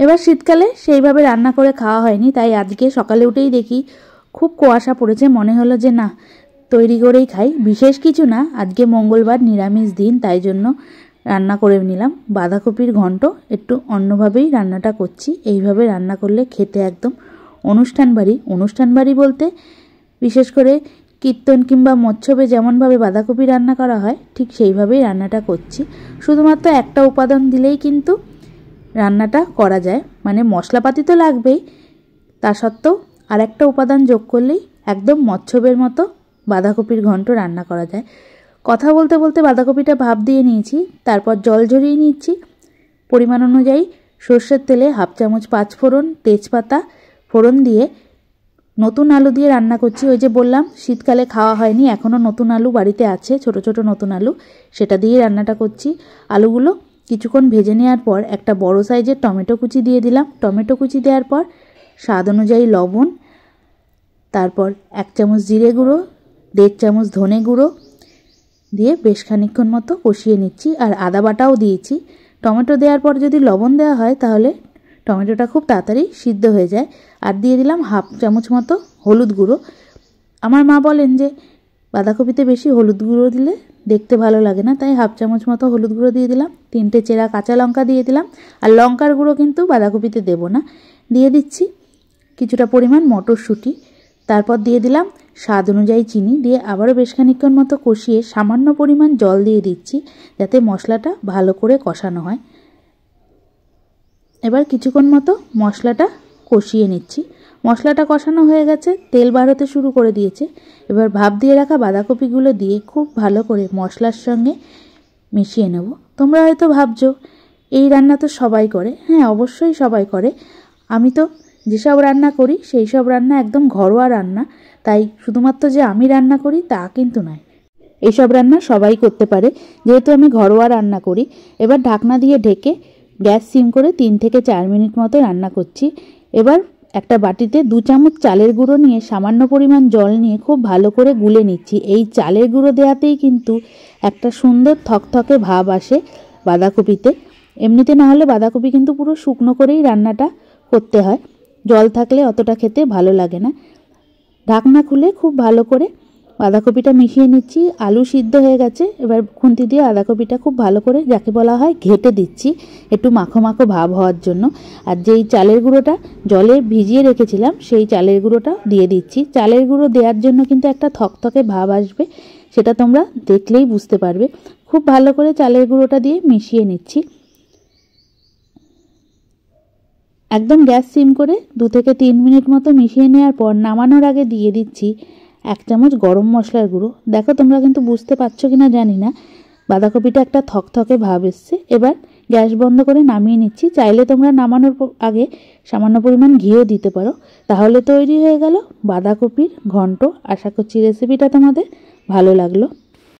এবার শীতকালে সেইভাবে রান্না করে খাওয়া হয়নি, তাই আজকে সকালে উঠেই দেখি খুব কুয়াশা পড়েছে। মনে হলো যে না, তৈরি করেই খাই। বিশেষ কিছু না, আজকে মঙ্গলবার, নিরামিষ দিন, তাই জন্য রান্না করে নিলাম বাঁধাকপির ঘন্ট। একটু অন্যভাবেই রান্নাটা করছি। এইভাবে রান্না করলে খেতে একদম অনুষ্ঠান বাড়ি বলতে বিশেষ করে কীর্তন কিংবা মৎসবে যেমনভাবে বাঁধাকপি রান্না করা হয় ঠিক সেইভাবেই রান্নাটা করছি। শুধুমাত্র একটা উপাদান দিলেই কিন্তু রান্নাটা করা যায়, মানে মশলাপাতি তো লাগবেই, তা সত্ত্বেও আর একটা উপাদান যোগ করলেই একদম মৎসবের মতো বাঁধাকপির ঘন্ট রান্না করা যায়। কথা বলতে বলতে বাঁধাকপিটা ভাপ দিয়ে নিয়েছি, তারপর জল ঝরিয়ে নিচ্ছি। পরিমাণ অনুযায়ী সর্ষের তেলে 1/2 চামচ পাঁচফোড়ন, তেজপাতা ফোড়ন দিয়ে নতুন আলু দিয়ে রান্না করছি। ওই যে বললাম শীতকালে খাওয়া হয়নি, এখনও নতুন আলু বাড়িতে আছে, ছোট ছোট নতুন আলু, সেটা দিয়ে রান্নাটা করছি। আলুগুলো কিছুক্ষণ ভেজে নেওয়ার পর একটা বড় সাইজের টমেটো কুচি দিয়ে দিলাম। টমেটো কুচি দেওয়ার পর স্বাদ অনুযায়ী লবণ, তারপর 1 চামচ জিরে গুঁড়ো, 1.5 চামচ ধনে গুঁড়ো দিয়ে বেশ খানিকক্ষণ মতো কষিয়ে নিচ্ছি। আর আদা বাটাও দিয়েছি। টমেটো দেওয়ার পর যদি লবণ দেওয়া হয় তাহলে টমেটোটা খুব তাড়াতাড়ি সিদ্ধ হয়ে যায়। আর দিয়ে দিলাম 1/2 চামচ মতো হলুদ গুঁড়ো। আমার মা বলেন যে বাঁধাকপিতে বেশি হলুদ গুঁড়ো দিলে দেখতে ভালো লাগে না, তাই 1/2 চামচ মতো হলুদ গুঁড়ো দিয়ে দিলাম। 3টে চেরা কাঁচা লঙ্কা দিয়ে দিলাম। আর লঙ্কার গুঁড়ো কিন্তু বাঁধাকপিতে দেব না। দিয়ে দিচ্ছি কিছুটা পরিমাণ মটরশুঁটি। তারপর দিয়ে দিলাম স্বাদ অনুযায়ী চিনি, দিয়ে আবারও বেশ খানিকক্ষণ মতো কষিয়ে সামান্য পরিমাণ জল দিয়ে দিচ্ছি যাতে মশলাটা ভালো করে কষানো হয়। এবার কিছুক্ষণ মতো মশলাটা কষিয়ে নিচ্ছি। মশলাটা কষানো হয়ে গেছে, তেল বার হতে শুরু করে দিয়েছে। এবার ভাপ দিয়ে রাখা বাঁধাকপিগুলো দিয়ে খুব ভালো করে মশলার সঙ্গে মিশিয়ে নেব। তোমরা হয়তো ভাবছো এই রান্না তো সবাই করে। হ্যাঁ, অবশ্যই সবাই করে। আমি তো যেসব রান্না করি সেই সব রান্না একদম ঘরোয়া রান্না, তাই শুধুমাত্র যে আমি রান্না করি তা কিন্তু নয়, এইসব রান্না সবাই করতে পারে, যেহেতু আমি ঘরোয়া রান্না করি। এবার ঢাকনা দিয়ে ঢেকে গ্যাস সিম করে 3 থেকে 4 মিনিট মতো রান্না করছি। এবার একটা বাটিতে 2 চামচ চালের গুঁড়ো নিয়ে সামান্য পরিমাণ জল নিয়ে খুব ভালো করে গুলে নিচ্ছি। এই চালের গুঁড়ো দেওয়াতেই কিন্তু একটা সুন্দর থকথকে ভাব আসে বাঁধাকপিতে। এমনিতে না হলে বাঁধাকপি কিন্তু পুরো শুকনো করেই রান্নাটা করতে হয়, জল থাকলে অতটা খেতে ভালো লাগে না। ঢাকনা খুলে খুব ভালো করে বাঁধাকপিটা মিশিয়ে নিচ্ছি। আলু সিদ্ধ হয়ে গেছে। এবার খুন্তি দিয়ে বাঁধাকপিটা খুব ভালো করে, যাকে বলা হয়, ঘেটে দিচ্ছি একটু মাখো মাখো ভাব হওয়ার জন্য। আর যেই চালের গুঁড়োটা জলে ভিজিয়ে রেখেছিলাম সেই চালের গুঁড়োটা দিয়ে দিচ্ছি। চালের গুঁড়ো দেওয়ার জন্য কিন্তু একটা থকথকে ভাব আসবে, সেটা তোমরা দেখলেই বুঝতে পারবে। খুব ভালো করে চালের গুঁড়োটা দিয়ে মিশিয়ে নিচ্ছি। একদম গ্যাস সিম করে 2 থেকে 3 মিনিট মতো মিশিয়ে নেওয়ার পর নামানোর আগে দিয়ে দিচ্ছি 1 চামচ গরম মশলার গুঁড়ো। দেখো তোমরা কিন্তু বুঝতে পারছো কিনা জানি না, বাঁধাকপিটা একটা থকথকে ভাব এসছে। এবার গ্যাস বন্ধ করে নামিয়ে নিচ্ছি। চাইলে তোমরা নামানোর আগে সামান্য পরিমাণ ঘিও দিতে পারো। তাহলে তৈরি হয়ে গেল বাঁধাকপির ঘন্ট। আশা করছি রেসিপিটা তোমাদের ভালো লাগলো।